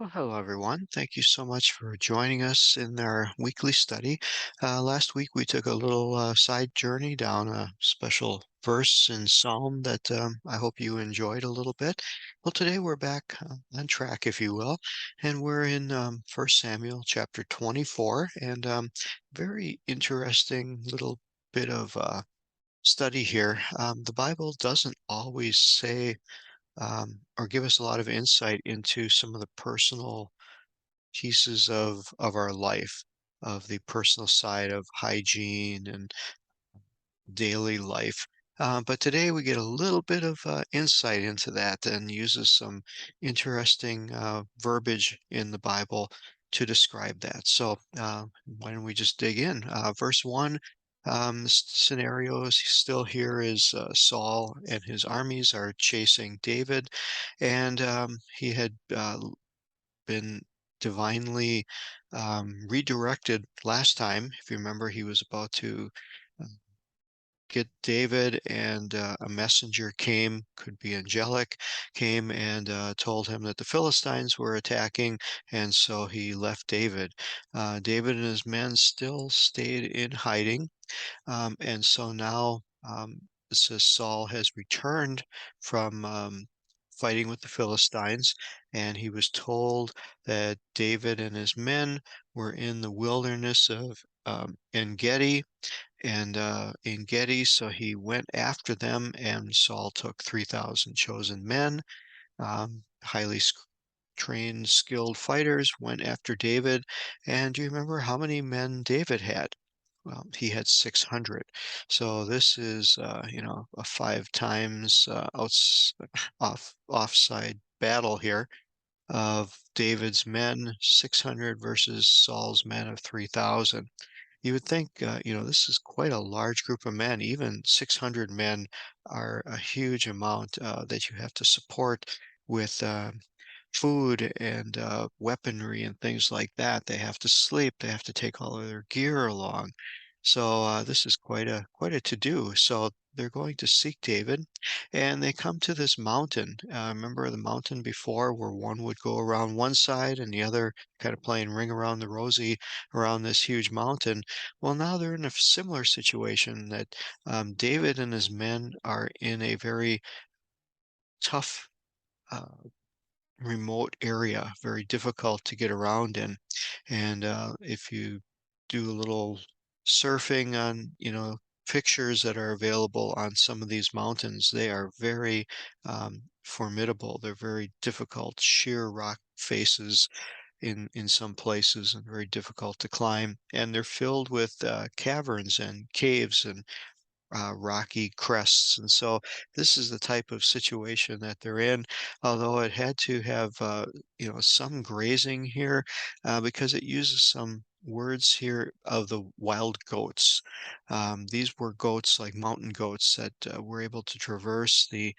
Well, hello everyone. Thank you so much for joining us in our weekly study. Last week we took a little side journey down a special verse in Psalm that I hope you enjoyed a little bit. Well, today we're back on track, if you will, and we're in 1 Samuel chapter 24, and very interesting little bit of study here. The Bible doesn't always say or give us a lot of insight into some of the personal pieces of our life, of the personal side of hygiene and daily life. But today we get a little bit of insight into that and uses some interesting verbiage in the Bible to describe that. So why don't we just dig in? Verse 1, scenario is still here is Saul and his armies are chasing David, and he had been divinely redirected last time. If you remember, he was about to uh, get David, and a messenger came, could be angelic, came and told him that the Philistines were attacking, and so he left David. David and his men still stayed in hiding. And so now it says Saul has returned from fighting with the Philistines, and he was told that David and his men were in the wilderness of En-Gedi, and En-Gedi, so he went after them, and Saul took 3,000 chosen men, highly trained, skilled fighters, went after David. And do you remember how many men David had? Well, he had 600. So this is, a five times offside battle here of David's men, 600 versus Saul's men of 3,000. You would think, this is quite a large group of men. Even 600 men are a huge amount that you have to support with food and weaponry and things like that. They have to sleep. They have to take all of their gear along. So this is quite a to-do. So they're going to seek David, and they come to this mountain. Remember the mountain before, where one would go around one side and the other kind of playing ring around the rosy around this huge mountain. Well, now they're in a similar situation that David and his men are in a very tough. Remote area, very difficult to get around in. And if you do a little surfing on, pictures that are available on some of these mountains, they are very formidable. They're very difficult, sheer rock faces in some places, and very difficult to climb. And they're filled with caverns and caves and rocky crests. And so this is the type of situation that they're in, although it had to have, some grazing here because it uses some words here of the wild goats. These were goats like mountain goats that were able to traverse the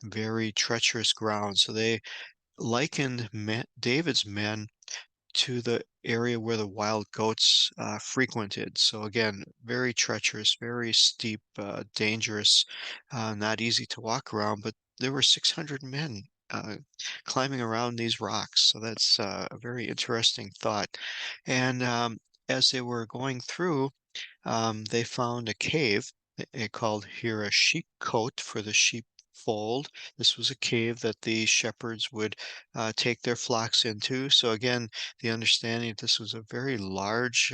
very treacherous ground. So they likened David's men to the area where the wild goats frequented. So again, very treacherous, very steep, dangerous, not easy to walk around. But there were 600 men climbing around these rocks. So that's a very interesting thought. And as they were going through, they found a cave. Called here a sheep cote for the sheep fold. This was a cave that the shepherds would take their flocks into. So again, the understanding that this was a very large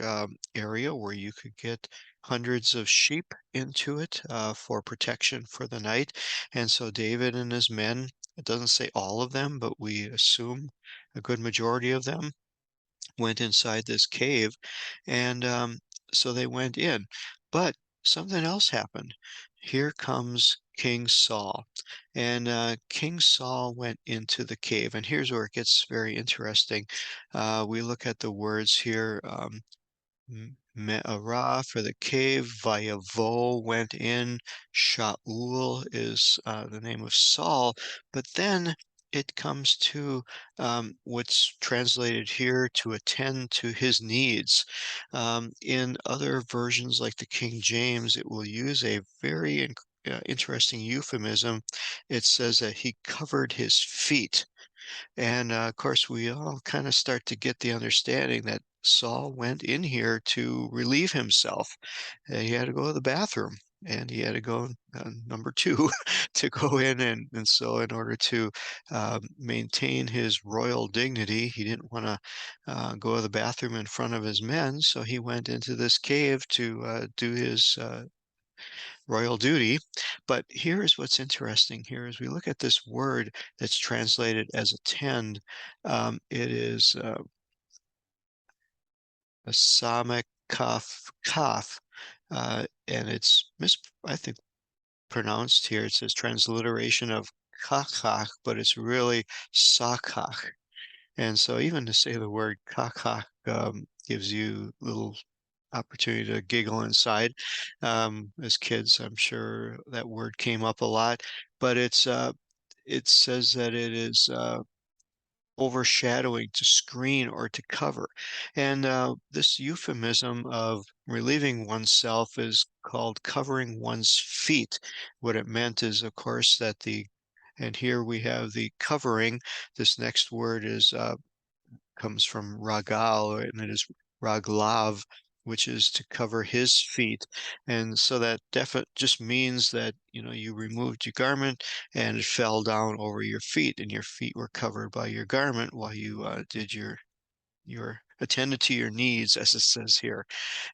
area where you could get hundreds of sheep into it for protection for the night. And so David and his men, it doesn't say all of them, but we assume a good majority of them went inside this cave, and so they went in. But something else happened. Here comes King Saul, and King Saul went into the cave. And here's where it gets very interesting. We look at the words here. Me'arah for the cave, Vayavo went in, Shaul is the name of Saul, but then it comes to what's translated here to attend to his needs. In other versions, like the King James, it will use a very interesting euphemism. It says that he covered his feet. And of course, we all kind of start to get the understanding that Saul went in here to relieve himself. He had to go to the bathroom and he had to go number two to go in. And so, in order to maintain his royal dignity, he didn't want to go to the bathroom in front of his men. So, he went into this cave to do his royal duty. But here is what's interesting here as we look at this word that's translated as attend. It is a Samic kaf, and it's I think pronounced here. It says transliteration of kakach, but it's really sakach. And so even to say the word kakach gives you little opportunity to giggle inside. As kids, I'm sure that word came up a lot, but it says that it is overshadowing, to screen or to cover. And this euphemism of relieving oneself is called covering one's feet. What it meant is, of course, and here we have the covering. This next word is comes from ragal, and it is raglav, which is to cover his feet. And so that just means that, you removed your garment and it fell down over your feet, and your feet were covered by your garment while you did your attended to your needs, as it says here.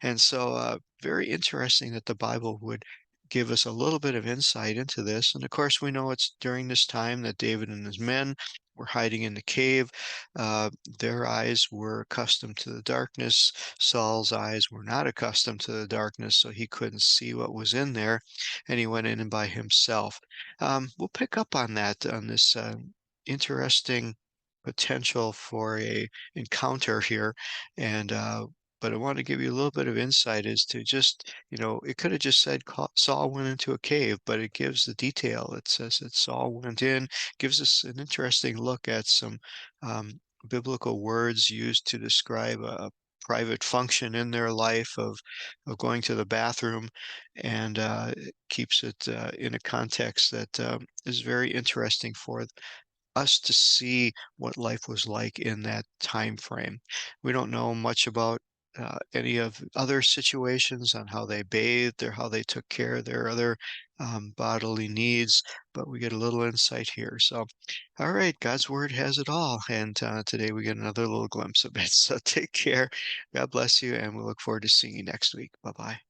And so, very interesting that the Bible would give us a little bit of insight into this. And of course, we know it's during this time that David and his men were hiding in the cave. Their eyes were accustomed to the darkness. Saul's eyes were not accustomed to the darkness, so he couldn't see what was in there, and he went in by himself. We'll pick up on that on this interesting potential for a encounter here. And but I want to give you a little bit of insight as to just, it could have just said Saul went into a cave, but it gives the detail. It says that Saul went in, gives us an interesting look at some biblical words used to describe a private function in their life of going to the bathroom, and it keeps it in a context that is very interesting for us to see what life was like in that time frame. We don't know much about any of other situations on how they bathed or how they took care of their other bodily needs, but we get a little insight here. So, all right, God's word has it all, and today we get another little glimpse of it. So take care. God bless you, and we look forward to seeing you next week. Bye bye.